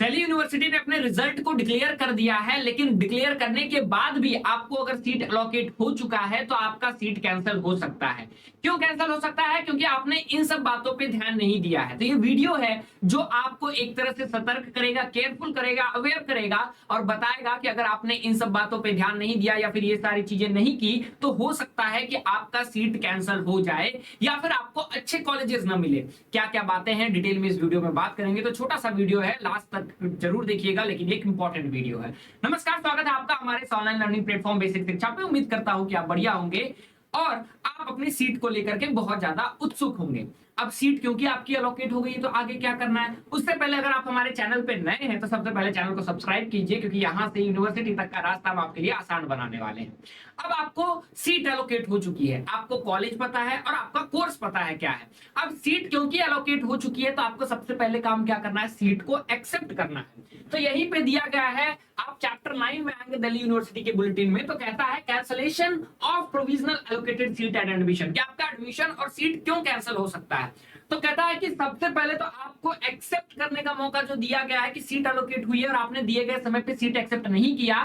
Delhi university ने अपने result को डिक्लेयर कर दिया है, लेकिन डिक्लेयर करने के बाद भी आपको अगर सीट अलॉकेट हो चुका है तो आपका सीट कैंसिल हो सकता है। क्यों कैंसिल हो सकता है? क्योंकि आपने इन सब बातों पे ध्यान नहीं दिया है। तो ये वीडियो है जो आपको एक तरह से सतर्क करेगा, केयरफुल करेगा, अवेयर करेगा और बताएगा कि अगर आपने इन सब बातों पे ध्यान नहीं दिया या फिर ये सारी चीजें नहीं की तो हो सकता है कि आपका सीट कैंसिल हो जाए या फिर आपको अच्छे कॉलेजेस ना मिले। क्या क्या बातें हैं डिटेल में इस वीडियो में बात करेंगे। तो छोटा सा वीडियो है, लास्ट तक जरूर देखिएगा, लेकिन एक इंपॉर्टेंट वीडियो है। नमस्कार, स्वागत है आपका हमारे ऑनलाइन लर्निंग प्लेटफॉर्म बेसिक शिक्षा पे। उम्मीद करता हूं कि आप बढ़िया होंगे और आप अपनी सीट को लेकर के बहुत ज्यादा उत्सुक होंगे। अब सीट क्योंकि आपकी अलोकेट हो गई तो आगे क्या करना है, उससे पहले अगर आप हमारे चैनल पे नए हैं तो सबसे पहले चैनल को सब्सक्राइब कीजिए, क्योंकि यहां से यूनिवर्सिटी तक का रास्ता हम आपके लिए आसान बनाने वाले हैं। अब आपको सीट एलोकेट हो चुकी है, आपको कॉलेज पता है और आपका कोर्स पता है क्या है। अब सीट क्योंकि एलोकेट हो चुकी है तो आपको सबसे पहले काम क्या करना है, सीट को एक्सेप्ट करना है। तो यहीं पे दिया गया है, आप चैप्टर 9 में आएंगे दिल्ली यूनिवर्सिटी के बुलेटिन में, तो कहता है cancellation of provisional allocated seat and admission, कि आपका एडमिशन और सीट क्यों कैंसिल हो सकता है। तो कहता है कि सबसे पहले तो आपको एक्सेप्ट करने का मौका जो दिया गया है कि सीट एलोकेट हुई है और आपने दिए गए समय पे सीट एक्सेप्ट नहीं किया,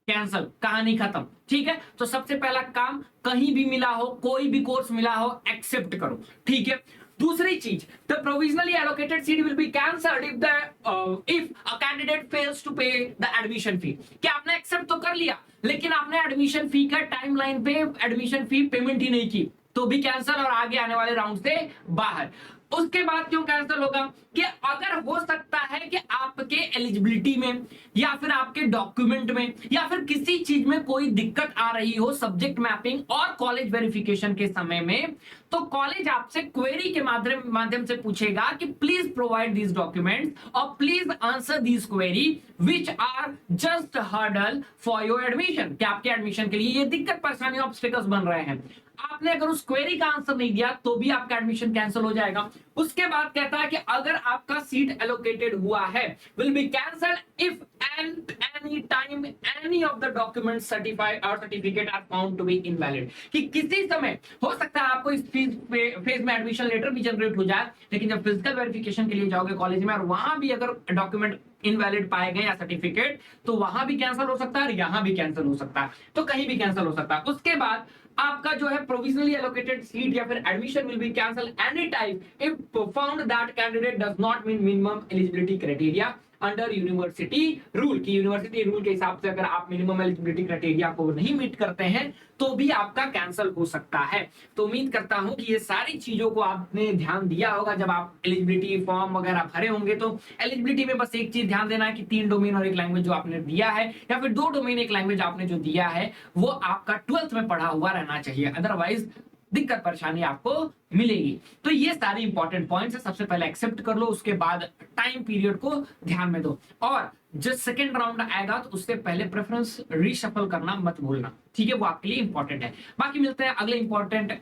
कैंसल, कहानी खत्म। ठीक है, तो सबसे पहला काम, कहीं भी मिला हो, कोई भी कोर्स मिला हो, एक्सेप्ट करो। ठीक है, दूसरी चीज, the provisionally allocated seat will be cancelled if a candidate fails to pay the admission fee. क्या आपने एक्सेप्ट तो कर लिया लेकिन आपने एडमिशन फी का टाइमलाइन पे एडमिशन फी पेमेंट ही नहीं की तो भी कैंसल और आगे आने वाले राउंड से बाहर। उसके बाद क्यों कैंसिल होगा कि अगर हो सकता है कि आपके एलिजिबिलिटी में या फिर आपके डॉक्यूमेंट में या फिर किसी चीज में कोई दिक्कत आ रही हो सब्जेक्ट मैपिंग और कॉलेज वेरिफिकेशन के समय में, तो कॉलेज आपसे क्वेरी के माध्यम से पूछेगा कि प्लीज प्रोवाइड दीज डॉक्यूमेंट्स और please answer these query which are just hurdle for your admission. कि आपके एडमिशन के लिए ये दिक्कत परेशानी ऑब्स्टेकल्स बन रहे हैं। आपने अगर उस क्वेरी का आंसर नहीं दिया तो भी आपका एडमिशन कैंसिल हो जाएगा। उसके बाद कहता है कि अगर आपका सीट एलोकेटेड हुआ है will be cancelled if at any time any of the document certified और certificate are found to be invalid. कि किसी समय हो सकता है आपको इस फेज में एडमिशन लेटर भी जनरेट हो जाए, लेकिन जब फिजिकल वेरिफिकेशन के लिए जाओगे कॉलेज में और वहां भी अगर डॉक्यूमेंट इनवैलिड पाए गए या सर्टिफिकेट, तो वहां भी कैंसिल हो सकता है और यहां भी कैंसिल हो सकता है, तो कहीं भी कैंसिल हो सकता है। उसके बाद आपका जो है प्रोविजनली एलोकेटेड सीट या फिर admission will be cancel any time if found that candidate does not meet minimum eligibility criteria under university rule. की यूनिवर्सिटी रूल के हिसाब से अगर आप मिनिमम एलिजिबिलिटी क्राइटेरिया को नहीं मीट करते हैं तो भी आपका कैंसिल हो सकता है। तो उम्मीद करता हूं कि ये सारी चीजों को आपने ध्यान दिया होगा जब आप एलिजिबिलिटी फॉर्म वगैरह भरे होंगे। तो एलिजिबिलिटी में बस एक चीज ध्यान देना है कि 3 डोमेन और एक लैंग्वेज जो आपने दिया है या फिर 2 डोमेन एक लैंग्वेज आपने जो दिया है वो आपका 12th में पढ़ा हुआ रहना चाहिए, अदरवाइज दिक्कत परेशानी आपको मिलेगी। तो ये सारी इंपॉर्टेंट पॉइंट्स है, सबसे पहले एक्सेप्ट कर लो, उसके बाद टाइम पीरियड को ध्यान में दो और जब सेकंड राउंड आएगा तो उससे पहले प्रेफरेंस रीशफल करना मत भूलना। ठीक है, वो आपके लिए इंपॉर्टेंट है। बाकी मिलते हैं अगले इंपॉर्टेंट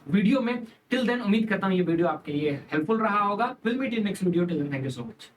वीडियो में। टिल देन उम्मीद करता हूं ये वीडियो आपके लिए हेल्पफुल रहा होगा। Will meet in next video. Till then thank you so much.